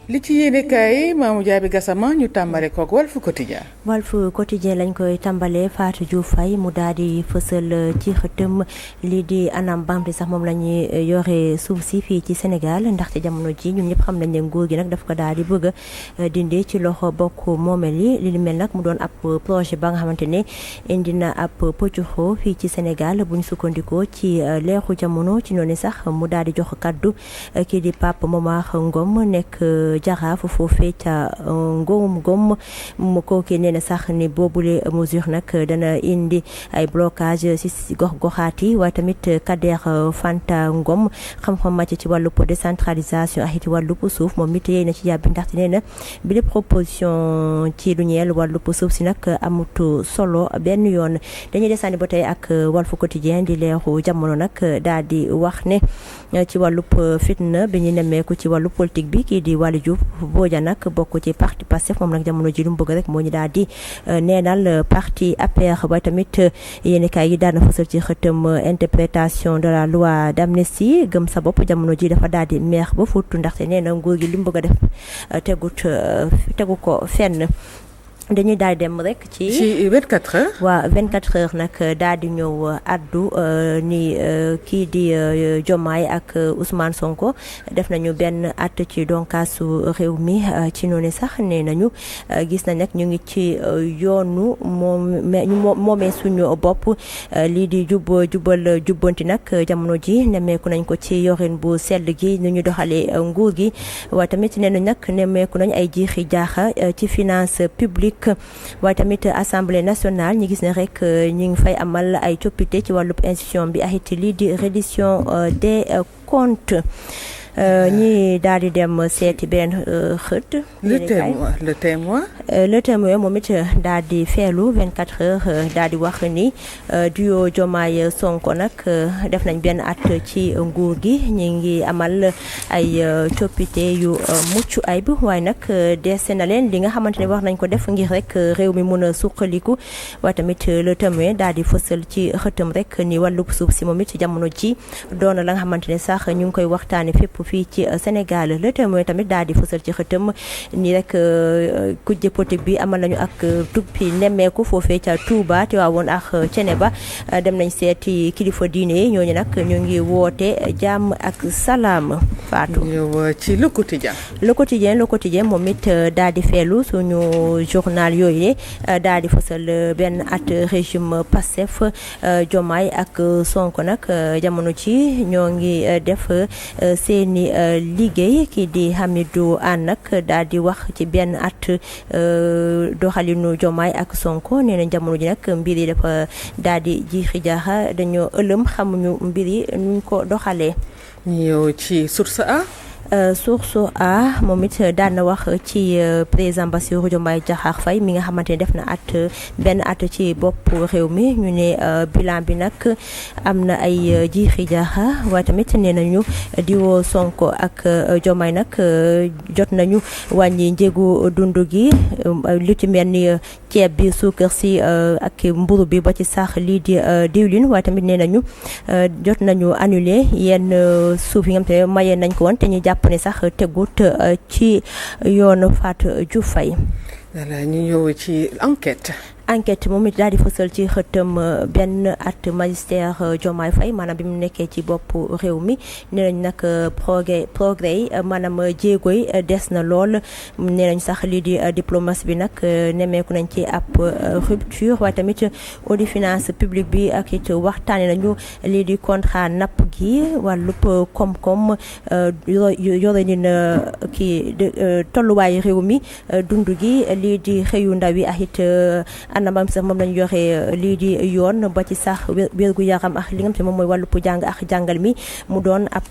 li ci yéene kaay Mamou Diaby Gassama ñu tàmbale koog Walf Quotidien. Walf Quotidien lañ koy tàmbalee Fatou Diouf Faye mu daal di fësal ci xëtëm lii di anam bamti sax moom la ñuy yore suuf si fii ci Sénégal ndaxte jamono ji ñun ñëpp xam nañ ne nguur gi nag daf ko daal di bëgg a dindi ci loxo bokk moomeel yi li mel nag mu doon ab projet ba nga xamante ne indi na ab pëccuxoo fii ci Sénégal bu ñu sukkandikoo ci leexu jamono ci noonu sax mu daal di jox kaddu kii di Pape Momar Ngom nekk jaraaf foofee ca Ngom mu kooki nee na sax ni boobule mesure nag dana indi ay blocage si gox-goxaat yi waaye tamit Kader Fanta Ngom xam-xam màcc ci wàllub décentralisation ak ci wàllub suuf moom it yéey na ci yàbbi ndaxte nee na bi lépp proposition ci lu ñeel wàllub suuf si nag amut solo benn yoon dañuy desandi ba tey ak Walf Quotidien di leeru jamono nag daal di wax ne ci wàllub fitna bi ñu nemmeeku ci wàllub politique bi kii di Waly Diouf Bodian nag bokk ci parti Pastef moom nag jamono ji lu mu bëgg rek moo ñu daal di neenal parti APR ba tamit yéen kaay yi daana fësal ci xëtëm interprétation de la loi d'amnistie gëm sa bopp jamono ji dafa daal di meex ba futt ndaxte nee na nguur gi li mu bëgg a def tegu ko fenn. dañuy daal dem rek ci 24 heures. waaw 24 heures nag daal di ñëw addu ni kii di Diomaye ak Ousmane Sonko def nañu benn at ci donkaasu réew mi ci noonu sax nee nañu gis nañ nag ñu ngi ci yoonu moomee suñu bopp lii di jubbanti nag jamono ji nemmeeku nañ ko ci yorin bu sell gi ni ñu doxalee nguur gi waaye tamit nee nañ nag nemmeeku nañ ay jiixi jaaxa ci finance publique waaye tamit assemblée nationale ñi gis ne rek ñu ngi fay amal ay coppite ci wàllub institution bi ak it lii di reddition des comptes ñi daal di dem seeti benn xët. le témoin moom it daal di feelu 24 heures daal di wax ni duo Diomaye Sonko nag def nañ benn at ci nguur gi ñu ngi amal ay coppite yu mucc ayib waaye nag dese na leen li nga xamante ne wax nañ ko def ngir rek réew mi mun a suqaliku waaye tamit le témoin daal di fësal ci xëtam rek ni wàllub suuf si moom it jamono ji doon la nga xamante ne sax ñu ngi koy waxtaane fépp fii ci Sénégal le témoin tamit daal di fësal ci xëtam ni rek kujje politique bi amal nañu ak tuppi nemmeeku foofee ca Touba te waa woon ak Ceneba dem nañ seeti kilifa diine yi ñooñu nag ñu ngi woote jàmm ak salaam Fatou. ñëw ci le quotidien moom it daal di feelu suñu journal yooyu ne daal di fësal benn at régime Pastef Diomaye ak Sonko nag jamono ci ñoo ngi def seeni liggéey kii di Hamidou Anne nag daal di wax ci benn at doxalinu Diomaye ak Sonko nee na jamono ji nag mbir yi dafa daal di jiixi jaaxa dañoo ëlëm xamuñu mbir yi nuñ ko doxalee. ñëw ci source A. Source A moom it daan na wax ci président Bassirou Diomaye Diakhar Faye mi nga xamante ne def na benn at ci bopp réew mi ñu ne bilan bi nag am na ay jiixi jaaxa waaye tamit nee nañu diwoo Sonko ak Diomaye nag jot nañu wàññi njëgu dund gi lu ci mel ni ceeb bi suukar si ak mburu bi ba ci sax lii di diwlin waaye tamit nee nañu jot nañu annulé yenn suuf yi nga xam te mayee nañ ko woon te ñu jàpp ne sax tegut ci yoonu Fatou Diouf Faye. voilà ñu ñëw ci enquête moom it daal di fësal ci xëttam benn at magistère Diomaye Faye maanaam bi mu nekkee ci bopp réew mi nee nañ nag progrès yi maanaam jéego yi des na lool nee nañ sax lii di diplomatie bi nag nemmeeku nañ ci ab rupture waaye tamit audit finance publique bi ak it waxtaane nañu lii di contrat napp gi wàllub koom-koom yore ni na kii tolluwaayu réew mi dund gi lii di xëyu ndaw yi ak it anamam sax moom lañu joxe lii di yoon ba ci sax wérgu yaram ak li nga xam te moom mooy wàllu jàng ak jàngal mi mu doon ab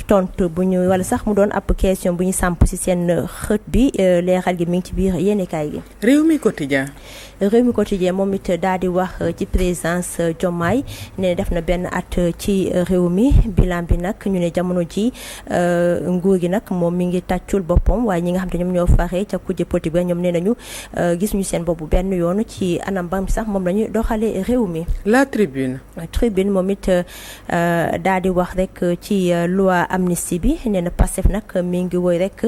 tontu bu ñu wala sax mu doon ab question bu ñu samp ci seen xët bi leeral gi mi ngi ci biir yéenekaay gi. Rewmi Quotidien moom it daal di wax ci présidence Diomaye ne def na benn at ci réew mi bilan bi nag ñu ne jamono ji nguur gi nag moom mi ngi tàccul boppam waaye ñi nga xam te ñoom ñoo faree ca kujje politique ba ñoom nee nañu gisuñu seen bopp benn yoon ci anam bam sax moom la ñu doxalee réew mi. La Tribune moom it daal di wax rek ci loi amnistie bi nee na Pastef nag mi ngi woy rek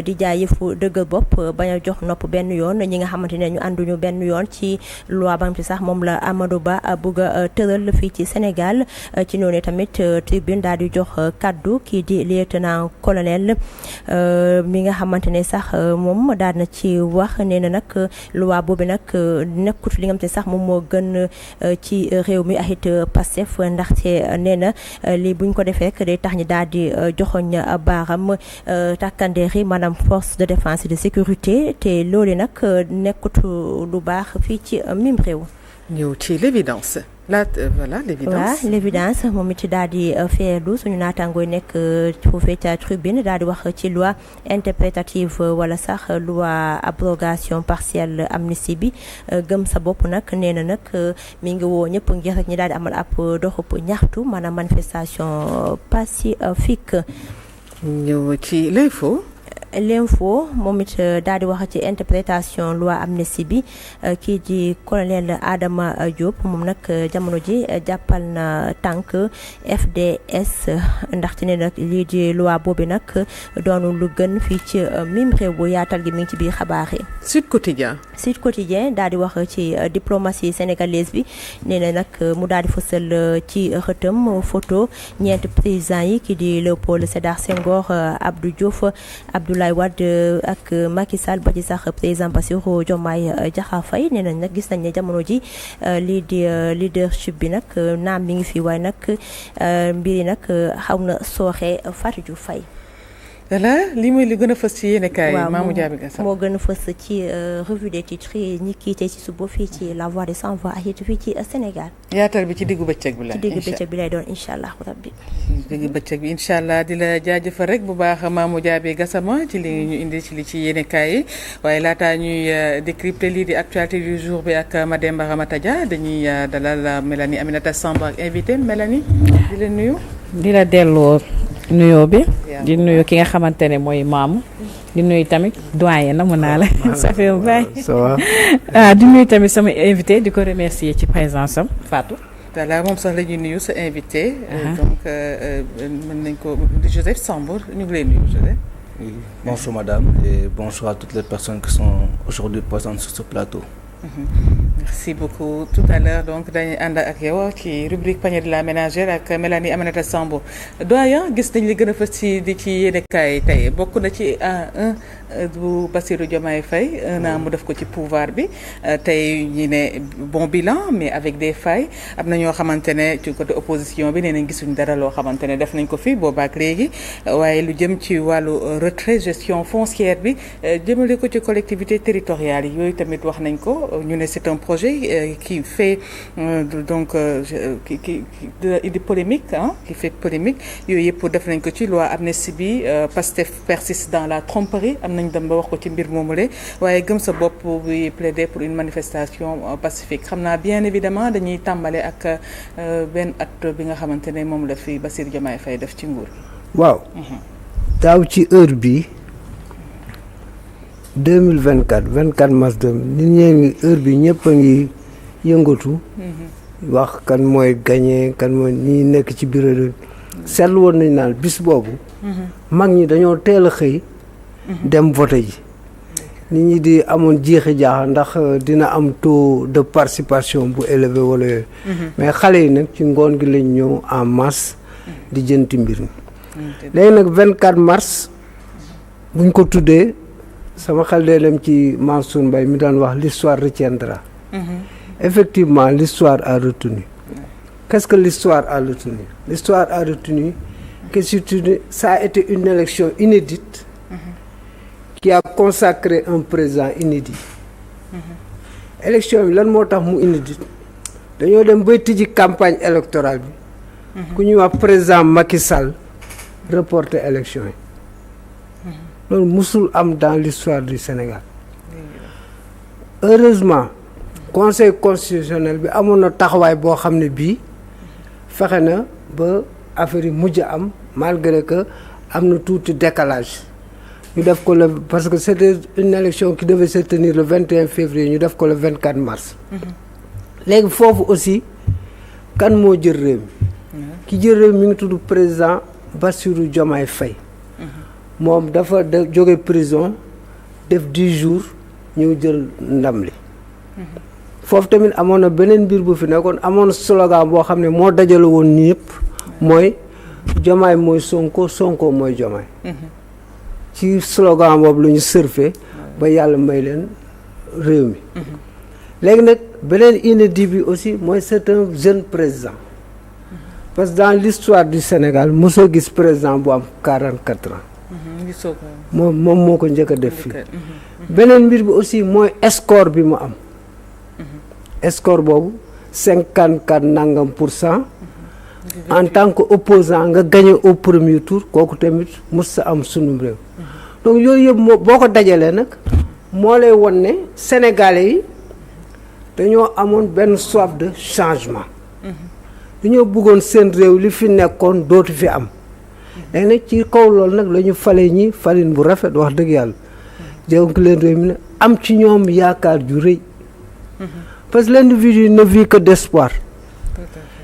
di jaay yëfu dëggal bopp bañ a jox nopp benn yoon ñi nga xamante ne ñu ànduñu benn yoon ci loi ba nga sax moom la Amadou Ba bëgg a tëral fii ci Sénégal ci noonu tamit tribune daal di jox kaddu kii di lieutenant colonel mi nga xamante ne sax moom daal na ci wax nee na nag loi boobu nag nekkut li nga xamante ne sax moom moo gën ci réew mi ak it Pastef ndaxte nee na lii buñ ko defee rek day tax ñi daal di joxoñ baaram takkandeer yi maanaam force de défense et de sécurité te loolu nag nekkut lu baax fii ci mim réew. ñëw ci l'évidence voilà l'évidence. waaw l'évidence moom it daal di feerlu suñu naataangooy nekk foofee ca tribune daal di wax ci loi interprétative wala sax loi abrogation partielle amnistie bi gëm sa bopp nag nee na nag mi ngi woo ñëpp ngir rek ñi daal di amal ab doxub ñaxtu maanaam manifestation pacifique. ñëw ci l'info moom it daal di wax ci interprétation loi amnistie bi kii di colonel Adama Diop moom nag jamono ji jàppal na tànk FDS ndaxte ne nag lii di loi boobu nag doonu lu gën fii ci mim réew bu yaatal gi mi ngi ci biir xabaar yi. Sud Quotidien daal di wax ci diplomatie sénégalaise bi nee na nag mu daal di fësal ci xëtam photo ñeenti présidents yi kii di Léopold Sédar Senghor Abdou Diouf Abdoulaye Wade ak Macky Sall ba ci sax président Bassirou Diomaye Diakhar Faye nee nañ nag gis nañ ne jamono ji lii di leadership bi nag naam mi ngi fi waaye nag mbir yi nag xaw na sooxee Fatou Diouf Faye. voilà lii mooy li gën a fës ci yéenekaay yi Mamou Diaby Gassama moo gën a fës ci revue des titres yi ñi kii tey ci suba fii ci La Voix des Sans Voix ak it fii ci Sénégal. yaatal bi ci diggu bëccëg bi la. ci diggu bëccëg bi lay doon incha allah rabbi. diggu bëccëg bi incha allah di la jaajëfal rek bu baax Mamou Diaby Gassama ci li ñu indi ci li ci yéenekaay yi waaye laataa ñuy décrypter lii di actualité du jour bi ak Mademba Ramata Dia dañuy dalal Mélanie Aminata Samb ak invité Mélanie di la nuyu. di la delloo nuyoo bi. di nuyu ki nga xamante ne mooy maamu. di nuyu tamit doyen na mun naa la. ça fait un bail. ça va. di nuyu tamit sama invité di ko remercier ci présence am Fatou. voilà moom sax la ñuy nuyu sa invité. donc mën nañ ko Joseph Sambour ñu ngi lay nuyu Joseph. Oui, bonjour madame et bonjour à toutes les personnes qui sont aujourd'hui présentes sur ce plateau. Merci beaucoup tout à l'heure donc dañuy ànd ak yow ci rubrique panier de la ménagère ak Mélanie Aminata Samb doyen gis nañ li gën a fës ci di ci yéenekaay tey bokk na ci bu Bassirou Diomaye Faye un an mu def ko ci pouvoir bi tey ñi ne bon bilan mais avec des failles am na ñoo xamante ne ci côté opposition bi nee nañ gisuñ dara loo xamante ne def nañ ko fi boobaak léegi waaye lu jëm ci wàllu retrait gestion foncière bi jëmale ko ci collectivité territoriale yi yooyu tamit wax nañ ko ñu ne c'est un projet qui fait donc qui di polémique qui fait polémique yooyu yëpp def nañ ko ci loi amnistie bi Pastef persiste dans la tromperie am nañ dem ba wax ko ci mbir moomule waaye gëm sa bopp bi plaider pour une manifestation pacifique xam naa bien évidemment dañuy tàmbale ak benn at bi nga xamante ne moom la fi Bassirou Diomaye Faye def ci nguur gi. waaw daaw ci heure bi 24 mars nit ñee ngi heure bi ñëpp a ngi yëngatu wax kan mooy gagné kan mooy ñi nekk ci bureau seetlu woon nañ naan bis boobu mag ñi dañoo teel a xëy dem voté ji nit ñi di amoon jeexi jaaxa ndax dina am taux de participation bu élevé wala yooyu mais xale yi nag ci ngoon gi lañ ñëw en masse di jënti mbir mi léegi nag 24 mars buñ ko tuddee sama xel day dem ci Mansour Mbaye mi daan wax l'histoire retiendra. Effectivement l'histoire a retenu. Qu'est-ce que l'histoire a retenu? L'histoire a retenu que ça a été une élection inédite qui a consacré un président inédit. Élection bi lan moo tax mu inédite dañoo dem bay tijji campagne électorale bi ku ñuy wax président Macky Sall reporter élection yi loolu musul am dans l'histoire du Sénégal. Heureusement conseil constitutionnel bi amoon na taxawaay boo xam ne bii fexe na ba affaire yi mujj am malgré que am na tuuti décalage ñu def ko parce que c'était une élection qui devait se tenir le 21 février ñu def ko le 24 mars. léegi foofu aussi kan moo jël réew mi ki jël réew mi ngi tudd président Bassirou Diomaye Faye moom dafa jóge prison def 10 jours ñëw jël ndam li foofu tamit amoon na beneen mbir bu fi nekkoon amoon slogan boo xam ne moo dajale woon ñëpp mooy Diomaye mooy Sonko Sonko mooy Diomaye ci slogan boobu la ñu surfé ba yàlla may leen réew mi léegi nag beneen inédit bi aussi mooy c'est un jeune président parce que dans l'histoire du Sénégal mosoo gis président bu am 44 ans moom moo ko njëkk a def fii beneen mbir bi aussi mooy score bi mu am score boobu 54 nangam %. En tant que opposant nga gagné au premier tour kooku tamit mos sa am sunum réew donc yooyu yëpp boo ko dajalee nag moo lay won ne Sénégalais yi dañoo amoon benn soif de changement dañoo bëggoon seen réew li fi nekkoon dootu fi am léegi nag ci kaw loolu nag la ñu fale ñi falin bu rafet wax dëgg yàlla donc leen réew mi ne am ci ñoom yaakaar ju rëy parce que l'individu ne vit que d'espoir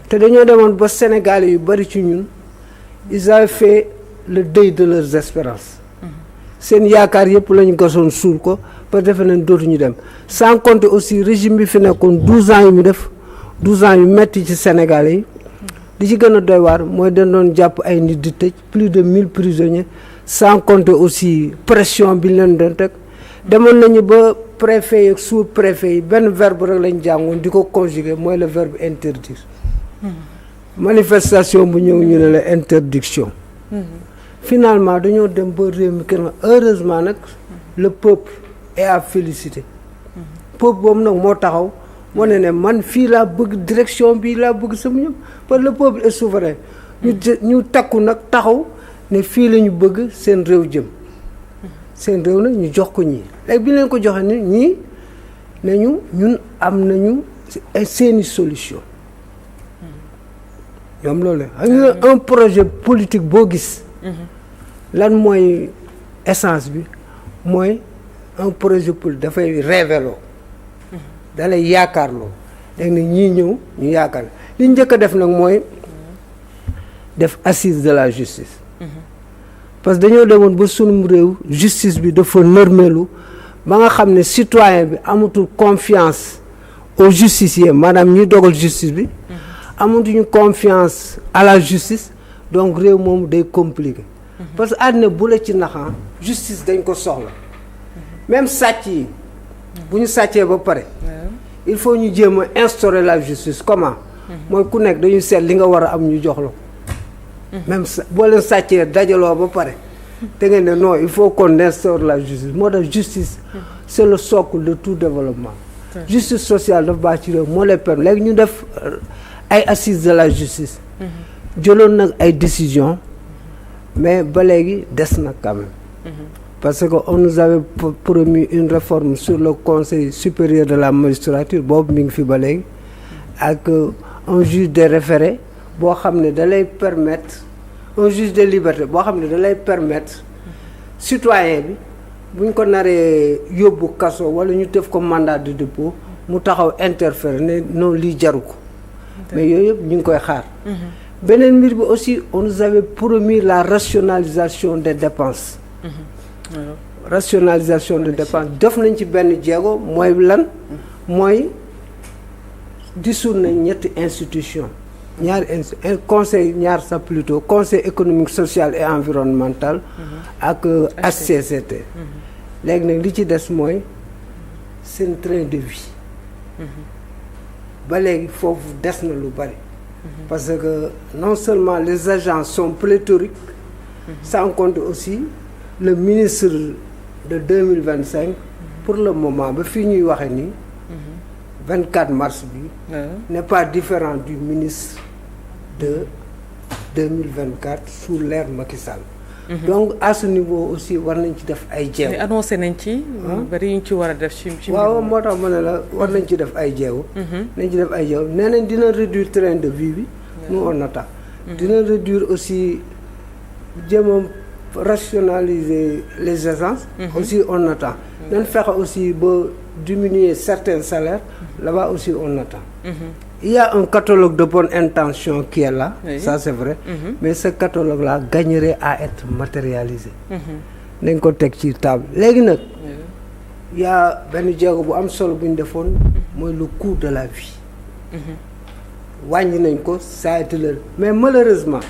te dañoo demoon ba Sénégalais yu bari ci ñun ils avaient fait le deuil de leurs espérances seen yaakaar yëpp la ñu gasoon suul ko parce que defe nañ dootuñu dem sans compter aussi régime bi fi nekkoon 12 ans yu mu def 12 ans yu metti ci Sénégalais yi li ci gën a doy waar mooy dañ doon jàpp ay nit di tëj plus de 1000 prisonniers sans compter aussi pression bi leen doon teg demoon nañu ba préfet yi ak sous-préfet yi benn verbe rek lañ jàngoon di ko conjuguer mooy le verbe interdire manifestation bu ñëw ñu ne la interdiction finalement dañoo dem ba réew mi kenn heureusement nag le peuple est à féliciter peuple boobu nag moo taxaw moo ne man fii laa bëgg direction bi laa bëgg sama ñëpp parce que le peuple est souverain ñu takku nag taxaw ne fii la ñu bëgg seen réew jëm seen réew nag ñu jox ko ñii léegi bi leen ko joxe ni ñii nañu ñun am nañu seeni solution ñoom loolu la xam nga un projet politique boo gis lan mooy essence bi mooy un projet politique dafay révélo dalay yaakaarloo léegi nag ñii ñëw ñu yaakaar li njëkk a def nag mooy def assise de la justice parce que dañoo demoon ba sunum réew justice bi dafa nërmelu ba nga xam ne citoyen bi amatul confiance au justicier maanaam ñuy dogal justice bi amatuñu confiance à la justice donc réew moom day compliqué parce que àddina bu la ci naxaan justice dañ ko soxla même sàcc yi bu ñu sàccee ba pare il faut ñu jéem a instaurer la justice comment mooy ku nekk dañuy seet li nga war a am ñu jox la même boo leen sàccee dajaloo ba pare te ngeen ne non il faut qu'on instaure la justice moo tax justice c'est le socle de tout développement justice sociale daf baax ci réew moo lay permettre léegi ñu def ay assises de la justice jëloon nag ay décisions mais ba léegi des na quand même parce que on nous avait promis une réforme sur le conseil supérieur de la magistrature boobu mi ngi fi ba léegi ak un juge des référés boo xam ne da lay permettre un juge de liberté boo xam ne da lay permettre citoyen bi buñ ko naree yóbbu kaso wala ñu def ko mandat de dépôt mu taxaw interférer ne non lii jaru ko mais yooyu yëpp ñu ngi koy xaar beneen mbir bi aussi on nous avait promis la rationalisation des dépenses rationalisation des dépenses def nañ ci benn jéego mooy lan mooy dissoudre nañ ñetti institution ñaari conseil ñaar sax plutôt conseil économique social et environnemental ak HCCT léegi nag li ci des mooy seen train de vie ba léegi foofu des na lu bari parce que non seulement les agents sont pléthoriques sans compter aussi le ministre de 2025 pour le moment ba fii ñuy waxe nii 24 mars bi n'est pas différent du ministre de 2024 sous l'ère Macky Sall donc à ce niveau aussi war nañ ci def ay jéego. mais annoncé nañ ci. bari ñu ci war a def ci waaw moo tax ma ne la war nañ ci def ay jéego. nañ ci def ay jéego nee nañ dina réduire train de vie bi. nous on attend. dina réduire aussi jéem a rationaliser les essences. aussi on attend. nañ fexe aussi ba diminuer certains salaires là-bas aussi on attend. il y a un catalogue de bonnes intentions qui est là, oui. Ça c'est vrai, mais ce catalogue-là gagnerait à être matérialisé. Nañ ko teg ci table léegi nag il y a benn jéego bu am solo bu ñu defoon mooy le coût de la vie. wàññi nañ ko ça a été le mais malheureusement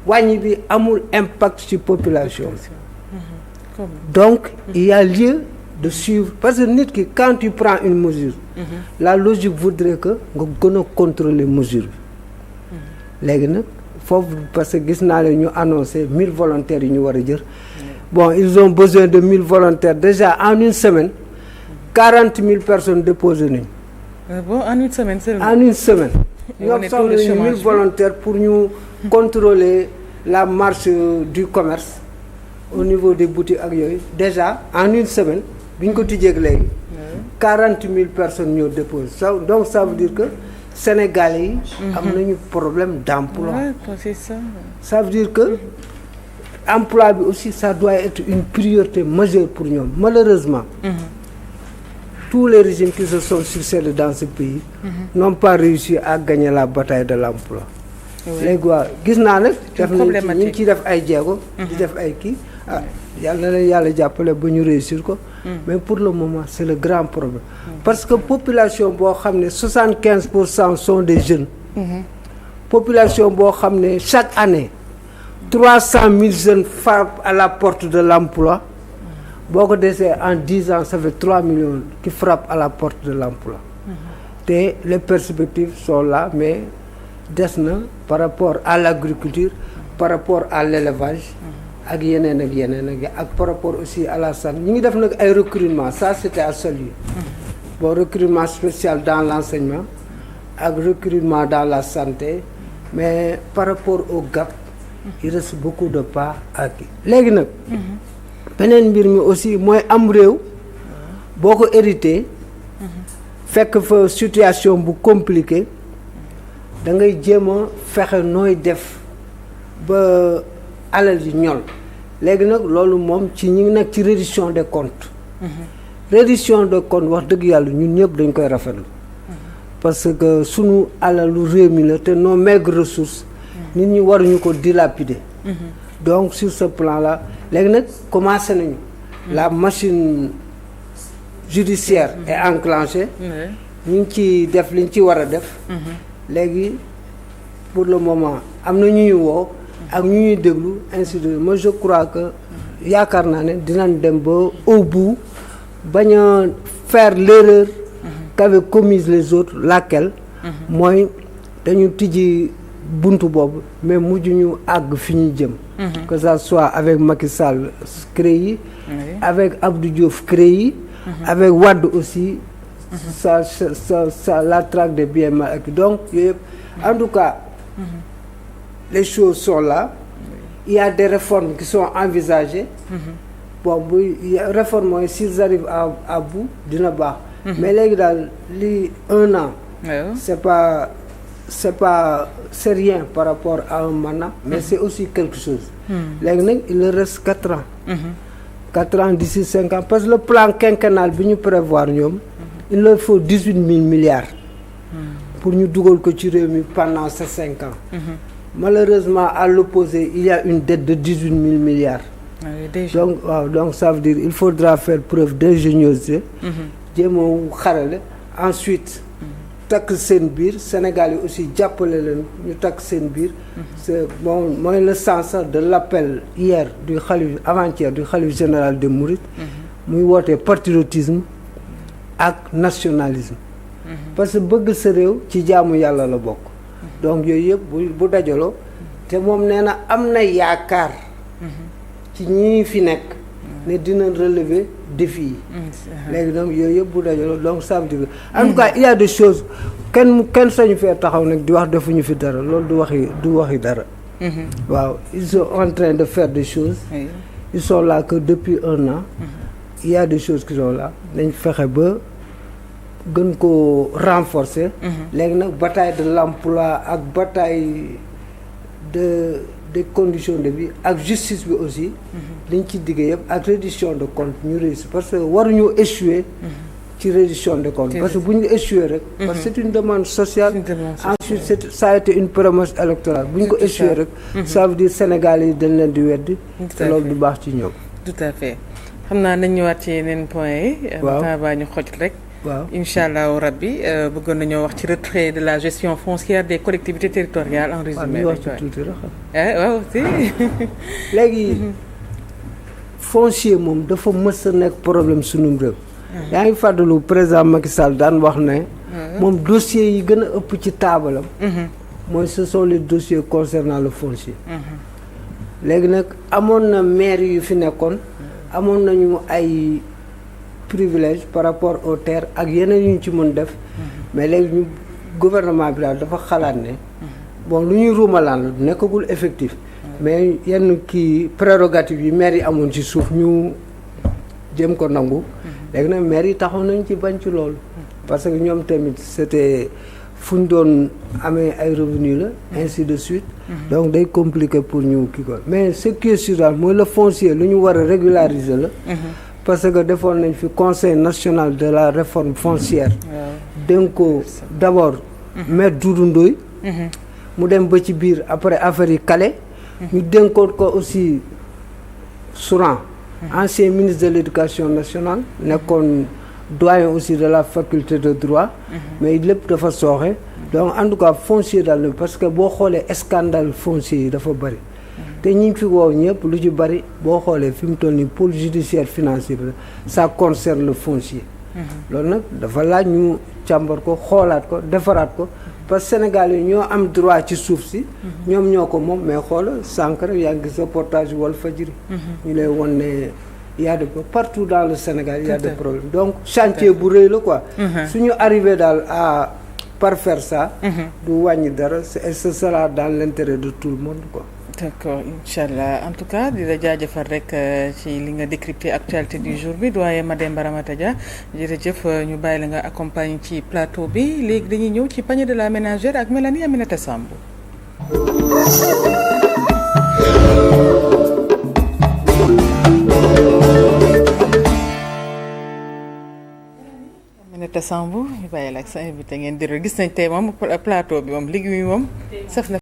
wàññi bi amul impact ci population bi. Donc il y a lieu de suivre parce que nit ki quand tu prends une mesure la logique voudrait que nga gën a contrôler mesure bi léegi nag foofu parce que gis naa leen ñu annoncé 1000 volontaires yi ñu war a jël bon ils ont besoin de 1000 volontaires déjà en une semaine 40 000 personnes déposé nañu. Bon en une semaine seulement. En une semaine. ñoom soxla nañu 1000 volontaires pour ñu contrôler la marche du commerce au niveau des boutiques ak yooyu déjà en une semaine bi ñu ko tijjeeg léegi 40 000 personnes ñoo déposé ça donc ça veut dire que Sénégalais yi am nañu problème d'emploi. C'est ça. Ça veut dire que emploi bi aussi ça doit être une priorité majeure pour ñoom malheureusement tous les régimes qui se sont succédés dans ce pays n'ont pas réussi à gagner la bataille de l'emploi. léegi waa gis naa nag def nañ ñu ngi ciy def ay jéego di def ay kii yàlla na leen yàlla jàppale ba ñu réussir ko mais pour le moment c'est le grand problème parce que population boo xam ne 75% sont des jeunes population boo xam ne chaque année 300 000 jeunes frappent à la porte de l'emploi boo ko desee en 10 ans ça fait 3 millions qui frappent à la porte de l'emploi te les perspectives sont là mais des na par rapport à l'agriculture par rapport à l'élevage ak yeneen ak par rapport aussi à la santé ñu ngi def nag ay recrutement ça c'était à saluer bon recrutement spécial dans l'enseignement ak recrutement dans la santé mais par rapport au gap il reste beaucoup de pas acquis léegi nag beneen mbir mi aussi mooy am réew boo ko hérité fekk fa situation bu compliquée da ngay jéem a fexe nooy def ba alal ji ñol léegi nag loolu moom ci ñi ngi nekk ci reddition des comptes reddition des comptes wax dëgg yàlla ñun ñëpp dañ koy rafetlu parce que sunu alalu réew mi la te nos maigres ressources nit ñi waruñu ko dilapider donc sur ce plan là léegi nag commencé nañu la machine judiciaire est enclenchée ñu ngi ci def liñ ci war a def léegi pour le moment am na ñu ñuy woo ak ñu ñuy déglu ainsi de suite moi je crois que yaakaar naa ne dinañ dem ba au bout bañ a faire l'erreur qu'avaient commise les autres laquelle mooy dañu tijji buntu boobu mais mujj ñu àgg fi ñu jëm que ça soit avec Macky Sall CREI avec Abdou Diouf CREI avec Wade aussi ça la traque des biens mal acquis donc yooyu yëpp en tout cas les choses sont là il y a des réformes qui sont envisagées bon bu réforme mooy s'ils arrivent à bout dina baax mais léegi daal li 1 an c'est rien par rapport à un mandat mais c'est aussi quelque chose léegi nag il leur reste 4 ans 4 ans d'ici 5 ans parce que le plan quinquennal bi ñu prévoir ñoom il leur faut 18 000 milliards pour ñu dugal ko ci réew mi pendant ces 5 ans malheureusement à l'opposé il y a une dette de 18 000 milliards donc waaw donc ça veut dire il faudra faire preuve d'ingéniosité jéem a xarale ensuite takk seen biir Sénégal yi aussi jàppale leen ñu takk seen biir c'est bon mooy le sens de l'appel hier du khalife avant-hier du khalife général des Mourides muy wootee patriotisme ak nationalisme parce que bëgg sa réew ci jaamu yàlla la bokk donc yooyu yëpp bu dajaloo te moom nee na am na yaakaar ci ñi fi nekk ne dina relever défi yi léegi donc yooyu yëpp bu dajaloo donc ça veut dire en tout cas il y a des choses kenn sañu fee taxaw nag di wax defuñu fi dara loolu du waxi dara waaw ils sont en train de faire des choses ils sont là que depuis 1 an il y a des choses qui sont là dañ fexe ba gën ko renforcer léegi nag bataille de l'emploi ak bataille des conditions de vie ak justice bi aussi liñ ci diggee yëpp ak reddition de compte ñu réussir parce que waruñu échouer ci reddition des comptes parce que bu ñu échoué rek. parce que c'est une demande sociale. Ensuite ça a été une promesse électorale bu ñu ko échoué rek. ça veut dire Sénégal yi dañ leen di weddi. te loolu du baax ci ñoom. tout à fait xam naa nañ ñëwaat ci yeneen point yi. waaw baa ñu xoj rek. waaw incha allahu rabbi bëggoon nañoo wax ci retrait de la gestion foncière des collectivités territoriales en résumé. waaw wax ci tuuti rek. waaw si. léegi foncier moom dafa mës a nekk problème sunum réew. yaa ngi fàttalu président Macky Sall daan wax ne. moom dossier yi gën a ëpp ci taabalam. mooy ce sont les dossiers concernant le foncier. léegi nag amoon na maire yu fi nekkoon. amoon nañu ay privilèges par rapport aux terres ak yeneen yu ñu ci mën def. mais léegi ñu gouvernement bi daal dafa xalaat ne. bon lu ñuy ruumalaan la nekkagul effectif. mais yenn kii prérogatives yi maire yi amoon ci suuf ñu jëm ko nangu. léegi nag maire yi taxaw nañ ci bañ ci loolu. parce que ñoom tamit c'était fu ñu doon amee ay revenus la. ainsi de suite. donc day compliqué pour ñu kii ko mais ce qui est sûr daal mooy le foncier lu ñu war a régulariser la. parce que defoon nañ fi conseil national de la réforme foncière. dénk ko d'abord. maître Doudou Ndoye. mu dem ba ci biir après affaire yi kale. ñu dénkoon ko aussi Souran. ancien ministre de l'éducation nationale nekkoon doyen aussi de la faculté de droit. mais lépp dafa sooxe. donc en tout cas foncier daal parce que boo xoolee scandale foncier yi dafa bëri. te ñi fi woow ñëpp lu ci bëri boo xoolee fi mu toll nii pôle judiciaire financier bi ça concerne le foncier. loolu nag dafa laaj ñu càmbar ko xoolaat ko defaraat ko parce que Sénégal yi ñoo am droit ci suuf si. ñoom ñoo ko moom mais xoola sànq rek yaa ngi gis reportage Walfadjri. ñu lay won ne y a de partout dans le Sénégal y a des problèmes donc chantier bu rëy la quoi. suñu arrivé daal à parfaire ça. du wàññi dara et ce sera dans l'intérêt de tout le monde quoi. d'accord incha allah en tout cas di la jaajëfal rek ci li nga décrypter actualité du jour bi doyen Mademba Ramata Dia jërëjëf ñu bàyyi la nga accompagne ci plateau bi léegi dañuy ñëw ci panier de la ménagère ak Mélanie Aminata Sambou. Aminata Sambou ñu bàyyi la ak sa invité ngeen di gis nañ tey moom plateau bi moom liggéey moom saf na